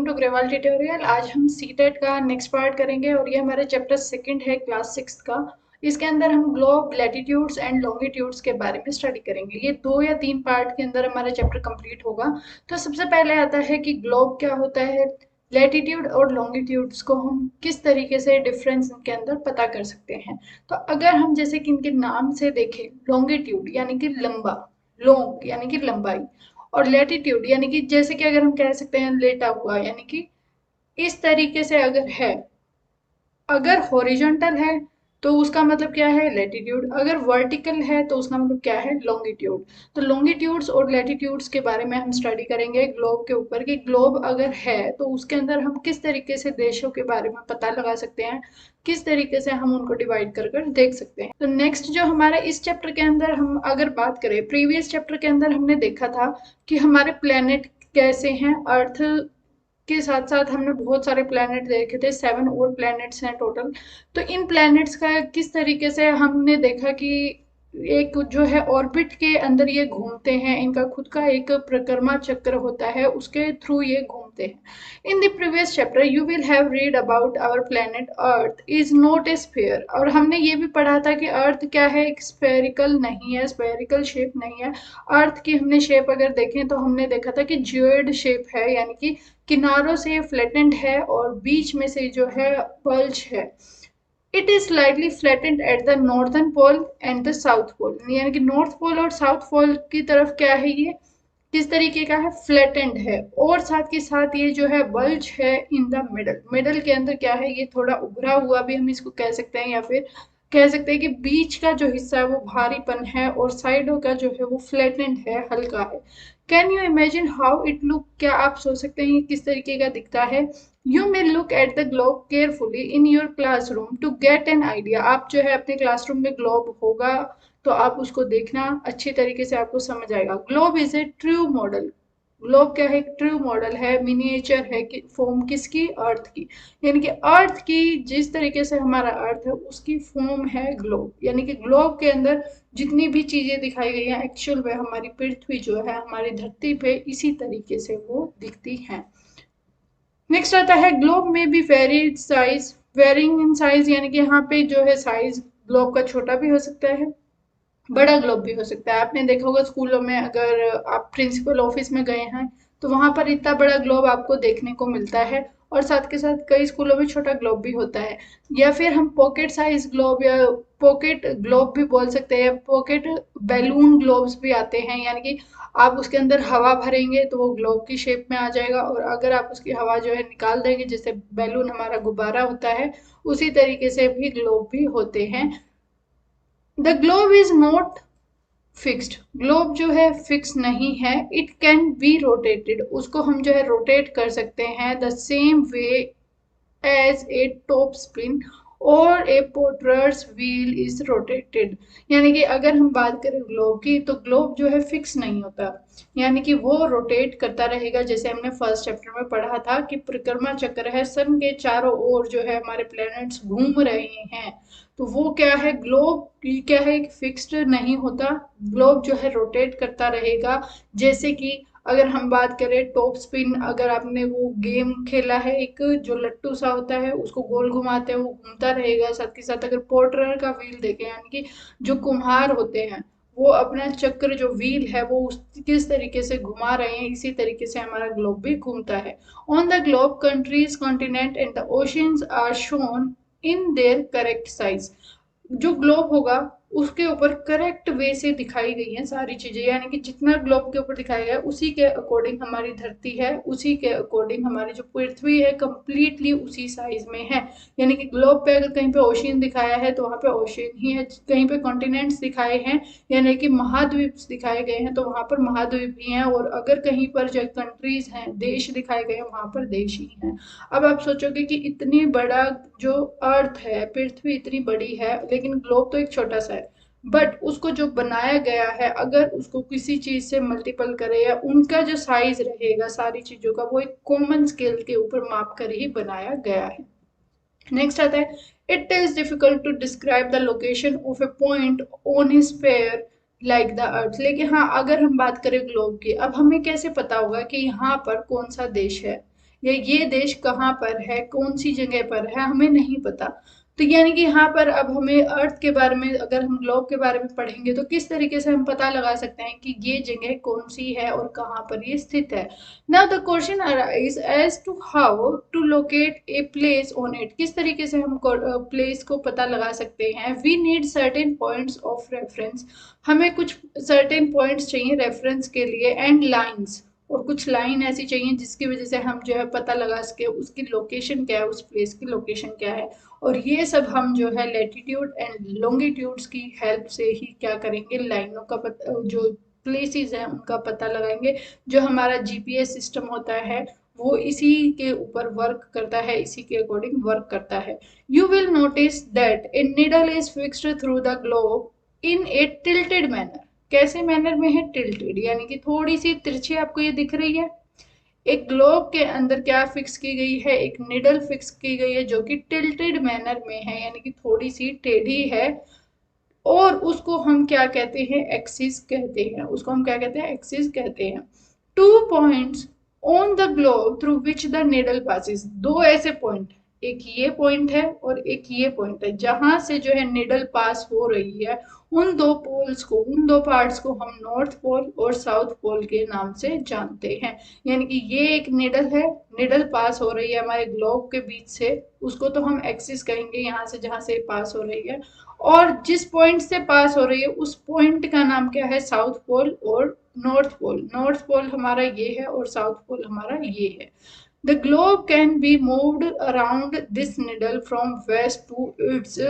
To Grewal tutorial. आज हम CTET का नेक्स्ट पार्ट करेंगे और ये हमारे चैप्टर सेकंड है क्लास 6 का। इसके अंदर हम ग्लोब, लैटिट्यूड्स एंड लॉन्गिट्यूड्स के बारे में स्टडी करेंगे। ये 2 या 3 पार्ट के अंदर हमारा चैप्टर कंप्लीट होगा। तो सबसे पहले आता है कि ग्लोब क्या होता है, लैटिट्यूड और लॉन्गिट्यूड्स को हम किस तरीके से डिफरेंस इनके अंदर पता कर सकते हैं। तो अगर हम जैसे कि इनके नाम से देखें, लॉन्गिट्यूड यानी कि लंबा, लॉन्ग यानी कि लंबाई, और लैटिट्यूड यानी कि जैसे कि अगर हम कह सकते हैं लेटा हुआ, यानी कि इस तरीके से अगर है, अगर हॉरिजॉन्टल है तो उसका मतलब क्या है, लैटिट्यूड। अगर वर्टिकल है तो उसका मतलब क्या है, लॉन्गिट्यूड। तो लॉन्गिट्यूड्स और लैटिट्यूड्स के बारे में हम स्टडी करेंगे ग्लोब के ऊपर, कि ग्लोब अगर है तो उसके अंदर हम किस तरीके से देशों के बारे में पता लगा सकते हैं, किस तरीके से हम उनको डिवाइड कर कर देख सकते हैं। तो नेक्स्ट जो हमारा इस चैप्टर के अंदर हम अगर बात करें, प्रीवियस चैप्टर के अंदर हमने देखा था कि हमारे प्लेनेट कैसे हैं। अर्थ के साथ साथ हमने बहुत सारे प्लैनेट देखे थे, 7 और प्लैनेट्स हैं टोटल। तो इन प्लैनेट्स का किस तरीके से हमने देखा कि एक जो है ऑर्बिट के अंदर ये घूमते हैं, इनका खुद का एक परिक्रमा चक्र होता है, उसके थ्रू ये घूमते हैं। In the previous chapter you will have read about our planet earth is not a sphere. और हमने ये भी पढ़ा था कि अर्थ क्या है, एक स्फेरिकल नहीं है, स्फेरिकल शेप नहीं है। अर्थ की हमने शेप अगर देखें तो हमने देखा था कि जियोइड शेप है, यानी कि किनारों से फ्लैटेंड है और बीच में से जो है बल्ज है। It is slightly flattened at the northern pole and the south pole, यानी कि नॉर्थ पोल और साउथ पोल की तरफ क्या है, ये किस तरीके का है, फ्लैटेंड है। और साथ के साथ ये जो है बल्ज है इन द मिडल, मिडल के अंदर क्या है, ये थोड़ा उभरा हुआ भी हम इसको कह सकते हैं, या फिर कह सकते हैं कि बीच का जो हिस्सा है वो भारीपन है और साइडों का जो है वो फ्लैटेंड है, हल्का है। Can you imagine how it look, क्या आप सोच सकते हैं ये किस तरीके का दिखता है। You may look at the globe carefully in your classroom to get an idea. आप जो है अपने क्लासरूम में ग्लोब होगा तो आप उसको देखना, अच्छी तरीके से आपको समझ आएगा। Globe is a true model. Globe क्या है, एक ट्रू मॉडल है, मिनिएचर है कि फॉर्म किसकी, अर्थ की। यानी कि अर्थ की जिस तरीके से हमारा अर्थ है उसकी फॉर्म है ग्लोब। यानी कि ग्लोब के अंदर जितनी भी चीजें दिखाई गई हैं एक्चुअल में हमारी पृथ्वी जो है, हमारी धरती पे इसी तरीके से वो दिखती हैं। नेक्स्ट आता है ग्लोब में भी varied size, varying in size, यानी कि यहाँ पे जो है साइज ग्लोब का छोटा भी हो सकता है, बड़ा ग्लोब भी हो सकता है। आपने देखा होगा स्कूलों में, अगर आप प्रिंसिपल ऑफिस में गए हैं तो वहां पर इतना बड़ा ग्लोब आपको देखने को मिलता है, और साथ के साथ कई स्कूलों में छोटा ग्लोब भी होता है। या फिर हम पॉकेट साइज ग्लोब या पॉकेट ग्लोब भी बोल सकते हैं, पॉकेट बैलून ग्लोब्स भी आते हैं। यानी कि आप उसके अंदर हवा भरेंगे तो वो ग्लोब की शेप में आ जाएगा, और अगर आप उसकी हवा जो है निकाल देंगे, जैसे बैलून हमारा गुब्बारा होता है, उसी तरीके से भी ग्लोब भी होते हैं। The globe is not fixed, globe जो है फिक्स नहीं है। इट कैन बी रोटेटेड, उसको हम जो है रोटेट कर सकते हैं the same way as a top spin और a potter's wheel is rotated. यानी कि अगर हम बात करें ग्लोब की, तो ग्लोब जो है फिक्स नहीं होता, यानी कि वो रोटेट करता रहेगा। जैसे हमने फर्स्ट चैप्टर में पढ़ा था कि परिक्रमा चक्र है, सन के चारों ओर जो है हमारे प्लैनेट्स घूम रहे हैं। तो वो क्या है, ग्लोब क्या है, फिक्स्ड नहीं होता, ग्लोब जो है रोटेट करता रहेगा। जैसे कि अगर हम बात करें टॉप स्पिन, अगर आपने वो गेम खेला है, एक जो लट्टू सा होता है उसको गोल घुमाते हैं, वो घूमता रहेगा। साथ के साथ अगर पोर्टर का व्हील देखें, यानी कि जो कुम्हार होते हैं वो अपना चक्र जो व्हील है वो किस तरीके से घुमा रहे हैं, इसी तरीके से हमारा ग्लोब भी घूमता है। On the globe countries, continent and the oceans are shown in their correct size. जो ग्लोब होगा उसके ऊपर करेक्ट वे से दिखाई गई हैं सारी चीजें, यानी कि जितना ग्लोब के ऊपर दिखाया गया है उसी के अकॉर्डिंग हमारी धरती है, उसी के अकॉर्डिंग हमारी जो पृथ्वी है कंप्लीटली उसी साइज में है। यानी कि ग्लोब पे अगर कहीं पे ओशियन दिखाया है तो वहां पे ओशियन ही है, कहीं पे कॉन्टिनेंट्स दिखाए हैं यानी कि महाद्वीप दिखाए गए हैं तो वहां पर महाद्वीप ही हैं, और अगर कहीं पर जो कंट्रीज हैं, देश दिखाए गए हैं, वहां पर देश ही हैं। अब आप सोचोगे कि इतनी बड़ा जो अर्थ है, पृथ्वी इतनी बड़ी है, लेकिन ग्लोब तो एक छोटा सा है। बट उसको जो बनाया गया है, अगर उसको किसी चीज से मल्टीपल करे, या उनका जो साइज रहेगा सारी चीजों का, वो एक कॉमन स्केल के ऊपर माप कर ही बनाया गया है। नेक्स्ट आता है, it is difficult to describe the location of a point on his sphere like the earth. लेकिन हाँ, अगर हम बात करें ग्लोब की, अब हमें कैसे पता होगा कि यहाँ पर कौन सा देश है, या ये देश कहाँ पर है, कौन सी जगह पर है, हमें नहीं पता। तो यानी कि यहाँ पर अब हमें अर्थ के बारे में, अगर हम ग्लोब के बारे में पढ़ेंगे तो किस तरीके से हम पता लगा सकते हैं कि ये जगह कौन सी है और कहाँ पर ये स्थित है। Now the question arise as to how to locate a place on it. किस तरीके से हम प्लेस को पता लगा सकते हैं। We need certain points of reference. हमें कुछ सर्टेन पॉइंट्स चाहिए रेफरेंस के लिए, एंड लाइन्स, और कुछ लाइन ऐसी चाहिए जिसकी वजह से हम जो है पता लगा सके उसकी लोकेशन क्या है, उस प्लेस की लोकेशन क्या है। और ये सब हम जो है लैटिट्यूड एंड लॉन्गिट्यूड्स की हेल्प से ही क्या करेंगे, लाइनों का पता, जो प्लेसेस हैं उनका पता लगाएंगे। जो हमारा जीपीएस सिस्टम होता है वो इसी के ऊपर वर्क करता है, इसी के अकॉर्डिंग वर्क करता है। You will notice that a needle is fixed through the globe in A tilted manner. कैसे मैनर में है, टिल्टेड, यानी कि थोड़ी सी तिरछी आपको ये दिख रही है। एक ग्लोब के अंदर क्या फिक्स की गई है, एक निडल फिक्स की गई है जो कि टिल्टेड मैनर में है, यानी कि थोड़ी सी टेढ़ी है। और उसको हम क्या कहते हैं, एक्सिस कहते हैं, उसको हम क्या कहते हैं, एक्सिस कहते हैं। Two points on the globe through which the needle passes. दो ऐसे पॉइंट, एक ये पॉइंट है और एक ये पॉइंट है, जहां से जो है निडल पास हो रही है। उन दो पोल्स को, उन दो पार्ट्स को हम नॉर्थ पोल और साउथ पोल के नाम से जानते हैं। यानी कि ये एक निडल है, निडल पास हो रही है हमारे ग्लोब के बीच से, उसको तो हम एक्सिस कहेंगे, यहाँ से जहां से पास हो रही है। और जिस पॉइंट से पास हो रही है उस पॉइंट का नाम क्या है, साउथ पोल और नॉर्थ पोल। नॉर्थ पोल हमारा ये है और साउथ पोल हमारा ये है। The globe can be moved around this needle from west to east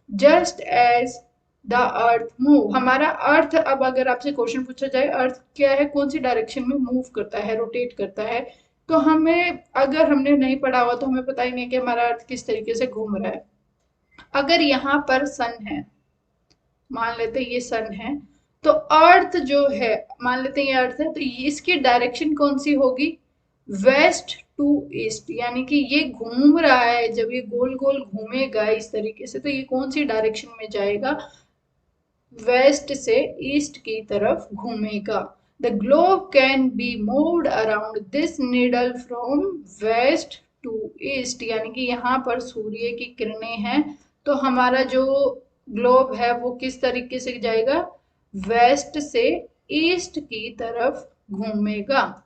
just as the earth move. हमारा अर्थ, अब अगर आपसे क्वेश्चन पूछा जाए अर्थ क्या है, कौन सी डायरेक्शन में मूव करता है, रोटेट करता है, तो हमें, अगर हमने नहीं पढ़ा हुआ तो हमें पता ही नहीं कि हमारा अर्थ किस तरीके से घूम रहा है। अगर यहाँ पर सन है, मान लेते हैं ये सन है, तो अर्थ जो है, मान लेते हैं ये अर्थ है, तो इसकी डायरेक्शन कौन सी होगी, वेस्ट टू ईस्ट। यानी कि ये घूम रहा है, जब ये गोल गोल घूमेगा इस तरीके से, तो ये कौन सी डायरेक्शन में जाएगा, वेस्ट से ईस्ट की तरफ घूमेगा। The globe can be moved around this needle from west to east. यानी कि यहाँ पर सूर्य की किरणें हैं, तो हमारा जो ग्लोब है वो किस तरीके से जाएगा, वेस्ट से ईस्ट की तरफ घूमेगा।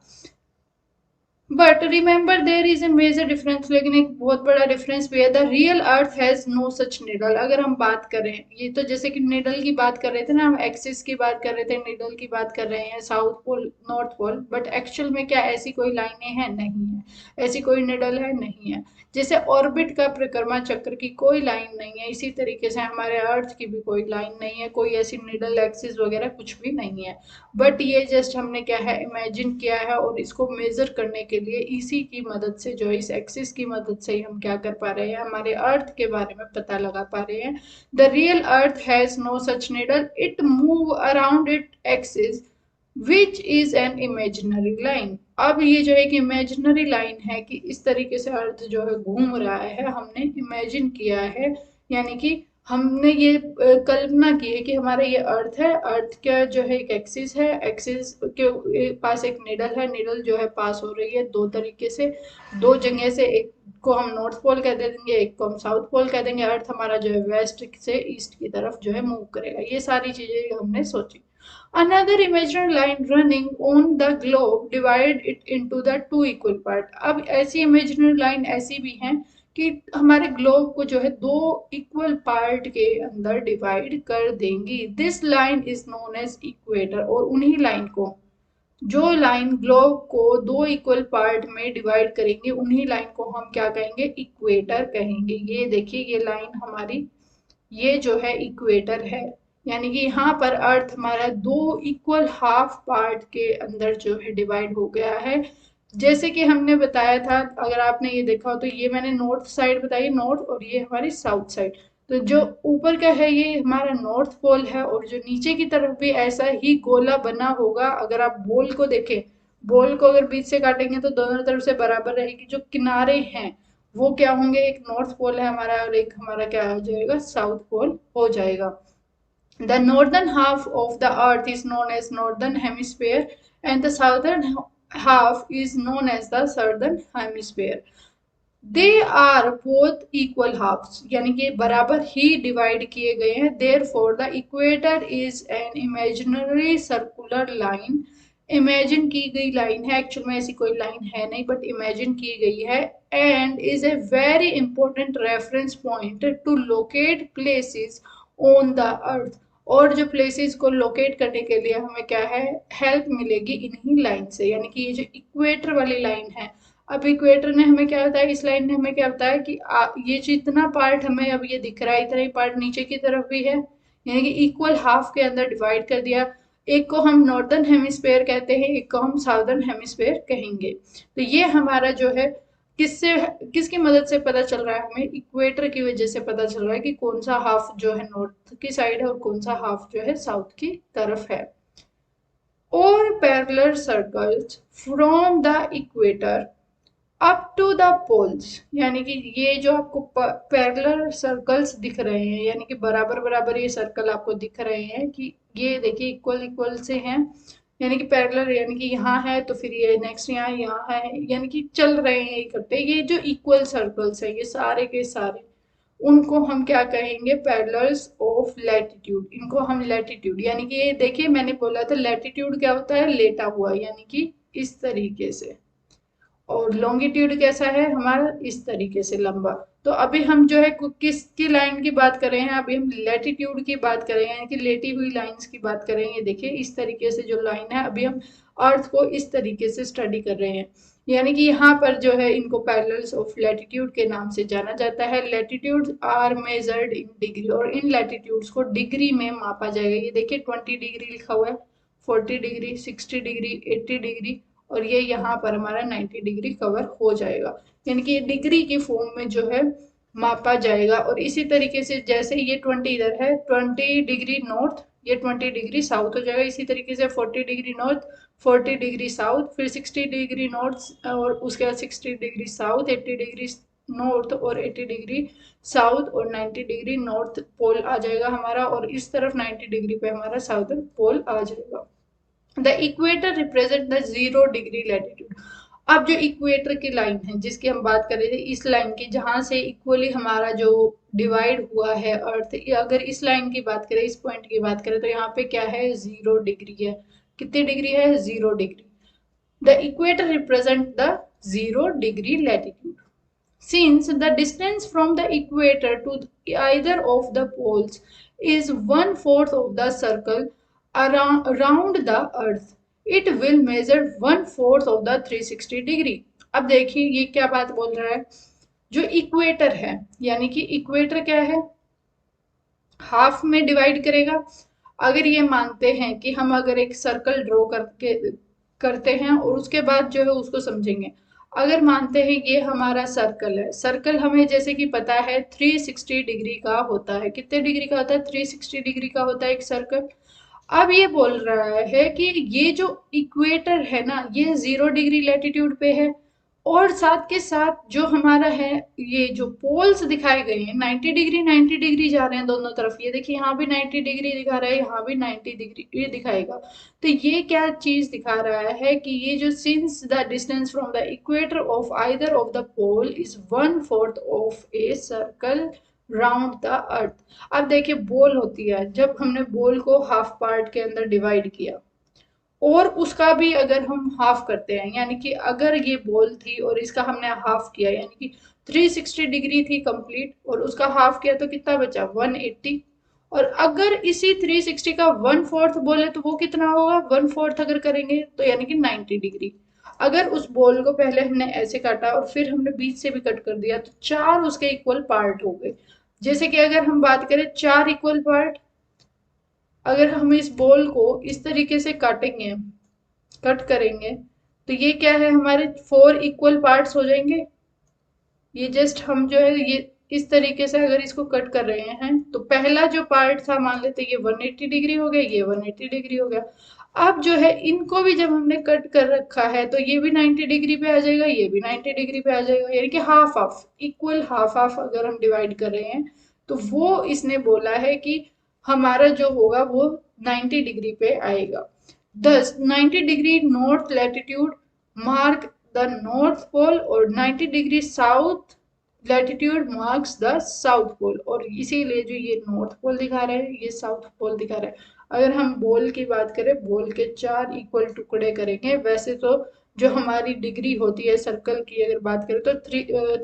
But remember there is a major difference, लेकिन एक बहुत बड़ा डिफरेंस भी है। The real earth has no such needle. अगर हम बात करें, ये तो जैसे कि निडल की बात कर रहे थे ना, हम एक्सिस की बात कर रहे थे, निडल की बात कर रहे हैं, south pole north pole, but actual में क्या ऐसी कोई लाइनें हैं, नहीं है। ऐसी कोई निडल है, नहीं है। जैसे ऑर्बिट का परिक्रमा चक्र की कोई लाइन नहीं है, इसी तरीके से हमारे अर्थ की भी कोई लाइन नहीं है, कोई ऐसी निडल एक्सिस वगैरह कुछ भी नहीं है। बट ये जस्ट हमने क्या है, इमेजिन किया है, और इसको मेजर करने के लिए इसी की मदद से, जो इस एक्सिस की मदद से ही हम क्या कर पा रहे हैं, हमारे अर्थ के बारे में पता लगा पा रहे हैं। The real earth has no such needle, it move around it axis which is an imaginary line. अब ये जो एक इमेजिनरी लाइन है कि इस तरीके से अर्थ जो है घूम रहा है, हमने इमेजिन किया है, यानी कि हमने ये कल्पना की है कि हमारा ये अर्थ है, अर्थ का जो है एक एक्सिस है, एक्सिस के पास एक निडल है, निडल जो है पास हो रही है दो तरीके से, दो जगह से, एक को हम नॉर्थ पोल कह देंगे, एक को हम साउथ पोल कह देंगे। अर्थ हमारा जो है वेस्ट से ईस्ट की तरफ जो है मूव करेगा। ये सारी चीजें हमने सोची। Another imaginary line running on the globe divide it into the two equal part। अब ऐसी imaginary line ऐसी भी हैं कि हमारे ग्लोब को जो है दो इक्वल पार्ट के अंदर डिवाइड कर देंगी। This line is known as equator. और उन्हीं लाइन को, जो लाइन ग्लोब को दो इक्वल पार्ट में डिवाइड करेंगे, उन्हीं लाइन को हम क्या कहेंगे, इक्वेटर कहेंगे। ये देखिए, ये लाइन हमारी, ये जो है इक्वेटर है। यानी कि यहाँ पर अर्थ हमारा दो इक्वल हाफ पार्ट के अंदर जो है डिवाइड हो गया है। जैसे कि हमने बताया था, अगर आपने ये देखा हो तो ये मैंने नॉर्थ साइड बताई, नॉर्थ, और ये हमारी साउथ साइड। तो जो ऊपर का है ये हमारा नॉर्थ पोल है, और जो नीचे की तरफ भी ऐसा ही गोला बना होगा। अगर आप बॉल को देखें, बॉल को अगर बीच से काटेंगे तो दोनों तरफ से बराबर रहेगी। जो किनारे हैं वो क्या होंगे, एक नॉर्थ पोल है हमारा और एक हमारा क्या हो जाएगा, साउथ पोल हो जाएगा। The northern half of the earth is known as northern hemisphere and the southern half is known as the southern hemisphere. They are both equal halves, यानी कि बराबर ही डिवाइड किए गए हैं. Therefore the equator is an imaginary circular line. Imagine की गई line है, एक्चुअल में ऐसी कोई लाइन है नहीं बट इमेजिन की गई है. And is a very important reference point two locate places on the earth. और जो प्लेसेस को लोकेट करने के लिए हमें क्या है, हेल्प मिलेगी इन्हीं लाइन से. यानी कि ये जो इक्वेटर वाली लाइन है, अब इक्वेटर ने हमें क्या बताया, इस लाइन ने हमें क्या बताया कि ये जितना पार्ट हमें अब ये दिख रहा है इतना ही पार्ट नीचे की तरफ भी है, यानी कि इक्वल हाफ के अंदर डिवाइड कर दिया. एक को हम नॉर्दर्न हेमिस्फेयर कहते हैं, एक को हम साउदर्न हेमिस्फेयर कहेंगे. तो ये हमारा जो है किससे, किसकी मदद से पता चल रहा है, हमें इक्वेटर की वजह से पता चल रहा है कि कौन सा हाफ जो है नॉर्थ की साइड है और कौन सा हाफ जो है साउथ की तरफ है. और parallel circles from the equator up to the poles, यानी कि ये जो आपको पैरेलल सर्कल्स दिख रहे हैं, यानी कि बराबर बराबर ये सर्कल आपको दिख रहे हैं कि ये देखिए इक्वल इक्वल से हैं, यानी कि पैरेलल, यानी कि यहाँ है तो फिर ये नेक्स्ट यहाँ है, यानी कि चल रहे हैं इकट्ठे. ये जो इक्वल सर्कल्स है ये सारे के सारे, उनको हम क्या कहेंगे, पैरेलल्स ऑफ लैटिट्यूड. इनको हम लैटिट्यूड, यानी कि ये देखिए मैंने बोला था लैटिट्यूड क्या होता है, लेटा हुआ, यानी कि इस तरीके से. और लॉन्गिट्यूड कैसा है हमारा, इस तरीके से लंबा. तो अभी हम जो है किसकी लाइन की बात कर रहे हैं, अभी हम लैटिट्यूड की बात कर रहे हैं, यानी कि लेटी हुई लाइंस की बात कर रहे हैं. ये देखिए इस तरीके से जो लाइन है, अभी हम अर्थ को इस तरीके से स्टडी कर रहे हैं, यानी कि यहाँ पर जो है इनको पैरेलल्स ऑफ लैटिट्यूड के नाम से जाना जाता है. Latitude are measured in degree, और इन लैटिट्यूड्स को डिग्री में मापा जाएगा. ये देखिए 20 डिग्री लिखा हुआ है, 40 डिग्री, 60 डिग्री, 80 डिग्री, और ये यहाँ पर हमारा 90 डिग्री कवर हो जाएगा, यानी कि ये डिग्री की फॉर्म में जो है मापा जाएगा. और इसी तरीके से जैसे ये 20 इधर है, 20 डिग्री नॉर्थ, ये 20 डिग्री साउथ हो जाएगा. इसी तरीके से 40 डिग्री नॉर्थ, 40 डिग्री साउथ, फिर 60 डिग्री नॉर्थ और उसके बाद 60 डिग्री साउथ, 80 डिग्री नॉर्थ और 80 डिग्री साउथ, और 90 डिग्री नॉर्थ पोल आ जाएगा हमारा, और इस तरफ 90 डिग्री पे हमारा साउथर्न पोल आ जाएगा. The equator represent the 0 degree latitude. अब जो इक्वेटर की लाइन है जिसकी हम बात कर रहे थे, इस लाइन की जहां से इक्वली हमारा जो डिवाइड हुआ है अर्थ, अगर इस लाइन की बात करें, इस पॉइंट की बात करें, तो यहाँ पे क्या है, 0 डिग्री है. कितनी डिग्री है, 0 degree. The equator represent the 0 degree latitude. Since the distance from the equator to either of the poles is 1/4 of the circle around the earth, it will measure 1/4 of the 360 degree. अब देखिए ये क्या बात बोल रहा है, जो equator है, यानी कि इक्वेटर क्या है, हाफ में डिवाइड करेगा. अगर ये मानते हैं कि हम अगर एक सर्कल ड्रॉ करके करते हैं और उसके बाद जो है उसको समझेंगे. अगर मानते हैं ये हमारा सर्कल है, सर्कल हमें जैसे कि पता है 360 डिग्री का होता है. कितने डिग्री का होता है, 360 डिग्री का होता है एक सर्कल. अब ये बोल रहा है कि ये जो इक्वेटर है ना, ये 0 डिग्री लैटिट्यूड पे है, और साथ के साथ जो हमारा है, ये जो पोल्स दिखाए गए हैं 90 डिग्री 90 डिग्री जा रहे हैं दोनों तरफ. ये देखिए यहाँ भी 90 डिग्री दिखा रहा है, यहाँ भी 90 डिग्री ये दिखाएगा. तो ये क्या चीज दिखा रहा है कि ये जो since the distance from the equator of either of the pole is 1/4 of a circle round the earth. अब देखिए बॉल होती है, जब हमने बॉल को हाफ पार्ट के अंदर डिवाइड किया और उसका भी अगर हम हाफ करते हैं, यानी कि अगर ये बॉल थी और इसका हमने हाफ किया, यानी कि 360 डिग्री थी कंप्लीट और उसका हाफ किया, तो कितना बचा, 180. और अगर इसी 360 का 1/4 बोले तो वो कितना होगा, 1/4 अगर करेंगे तो यानी कि 90 डिग्री. अगर उस बॉल को पहले हमने ऐसे काटा और फिर हमने बीच से भी कट कर दिया तो चार उसके इक्वल पार्ट हो गए. जैसे कि अगर हम बात करें चार इक्वल पार्ट, अगर हम इस बॉल को इस तरीके से काटेंगे, कट करेंगे, तो ये क्या है, हमारे 4 इक्वल पार्ट्स हो जाएंगे. ये जस्ट हम जो है ये इस तरीके से अगर इसको कट कर रहे हैं, तो पहला जो पार्ट था मान लेते ये 180 डिग्री हो गया, ये 180 डिग्री हो गया. अब जो है इनको भी जब हमने कट कर रखा है तो ये भी 90 डिग्री पे आ जाएगा, ये भी 90 डिग्री पे आ जाएगा, यानी कि half half, equal half half अगर हम डिवाइड कर रहे हैं, तो वो इसने बोला है कि हमारा जो होगा वो 90 डिग्री पे आएगा. 10 90 degree north latitude mark the north pole और 90 degree south latitude marks the south pole. और इसीलिए जो ये नॉर्थ पोल दिखा रहा है ये साउथ पोल दिखा रहा है। अगर हम बॉल की बात करें, बॉल के 4 इक्वल टुकड़े करेंगे। वैसे तो जो हमारी डिग्री होती है सर्कल की अगर बात करें तो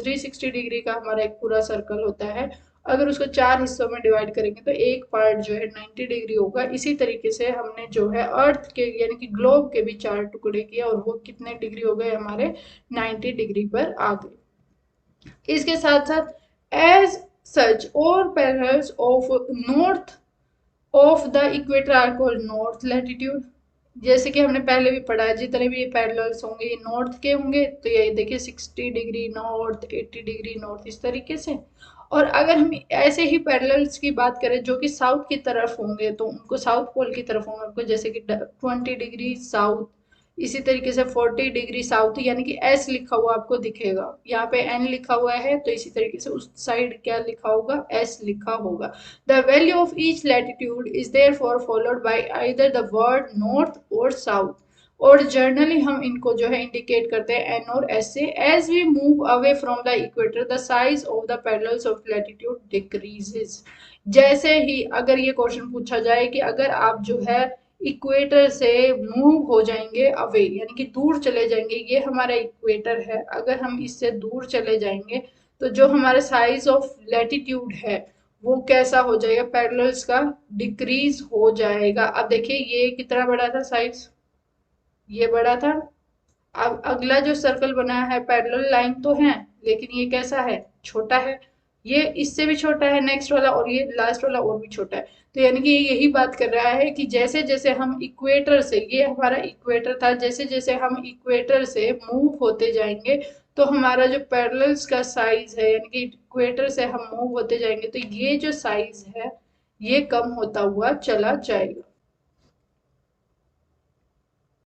360 डिग्री का हमारा एक पूरा सर्कल होता है। अगर उसको 4 हिस्सों में डिवाइड करेंगे तो एक पार्ट जो है 90 डिग्री होगा। इसी तरीके से हमने जो है अर्थ के यानी कि ग्लोब के भी 4 टुकड़े किए और वो कितने डिग्री हो गए हमारे 90 डिग्री पर आ गए। इसके साथ साथ एज सच और parallels of north of the equator are called north latitude. जैसे कि हमने पहले भी पढ़ा है, जितने भी ये पैरेलल्स होंगे ये नॉर्थ के होंगे, तो ये देखिए 60 डिग्री नॉर्थ, 80 डिग्री नॉर्थ, इस तरीके से। और अगर हम ऐसे ही पैरेलल्स की बात करें जो कि साउथ की तरफ होंगे तो उनको साउथ पोल की तरफ होंगे उनको, जैसे कि 20 डिग्री साउथ, इसी तरीके से 40 डिग्री साउथ, यानी कि एस लिखा हुआ आपको दिखेगा, यहाँ पे एन लिखा हुआ है तो इसी तरीके से उस साइड क्या लिखा होगा, एस लिखा होगा। The value of each latitude is therefore followed by either the word north और साउथ। और जर्नली हम इनको जो है इंडिकेट करते हैं एन और एस से। As we move away from the equator the size of the parallels of latitude decreases. जैसे ही अगर ये क्वेश्चन पूछा जाए कि अगर आप जो है इक्वेटर से मूव हो जाएंगे अवे यानी कि दूर चले जाएंगे, ये हमारा इक्वेटर है, अगर हम इससे दूर चले जाएंगे तो जो हमारा साइज ऑफ लैटिट्यूड है वो कैसा हो जाएगा, पैरेलल्स का डिक्रीज हो जाएगा। अब देखिए ये कितना बड़ा था साइज, ये बड़ा था। अब अगला जो सर्कल बना है पैरेलल लाइन तो है लेकिन ये कैसा है, छोटा है। ये इससे भी छोटा है नेक्स्ट वाला, और ये लास्ट वाला और भी छोटा है। तो यानी कि ये यही बात कर रहा है कि जैसे जैसे हम इक्वेटर से, ये हमारा इक्वेटर था, जैसे जैसे हम इक्वेटर से मूव होते जाएंगे तो हमारा जो पैरेलल्स का साइज है यानी कि इक्वेटर से हम मूव होते जाएंगे तो ये जो साइज है ये कम होता हुआ चला जाएगा।